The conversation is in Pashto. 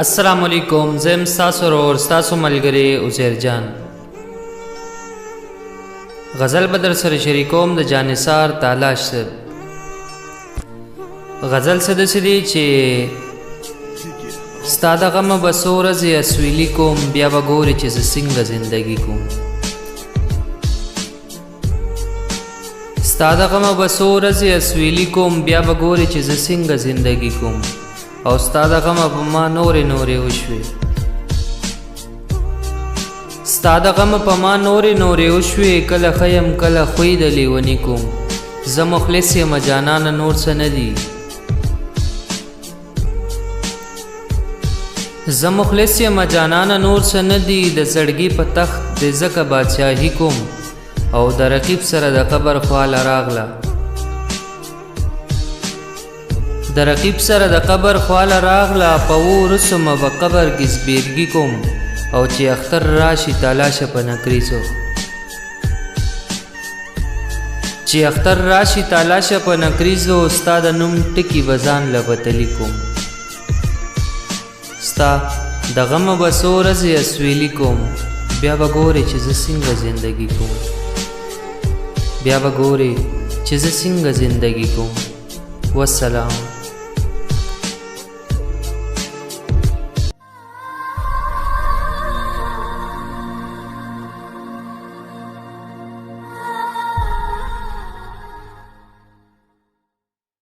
السلام علیکم. زم ستاسو ورور ستاسو ملګری عزیر جان. غزل بدر سره شریکوم د جانثار تالاش سره. غزل څه داسې دی چې ستا د غمه به څو ورځې اسویلي کوم، بیا به ګورې چې زه څنګه زندګي کوم. ستا د غمه به څو ورځې اسویلي کوم، بیا به ګورې چې زه څنګه زندګي کوم. او ستا د غمه په ما نورې وشوې، ستا د غمه په ما نورې وشوې. کله ښه یم کله خوی د لیوني کوم، زه مخلص یم جانانه نور څه نه دي. زه مخلص یم جانانه نور څه نه دي. د زړګي په تخت د ځکه بادشاهي کوم، او د رقیب سره د قبر خواله راغله. د رقیب سره د قبر خواله راغله، په ورسمه به قبر کې زبیرګي کوم. او چې اختر راشي تالاشه په نکریزو، چې اختر راشي تالاشه په نکریزو. ستا د نوم ټکي به ځان له وتلي کوم، ستا د غمه به څو ورځې اسویلي کوم. بیا به ګورې چې زه څنګه زندګي کوم، بیا به ګورې چې زه څنګه زندګي کوم. والسلام.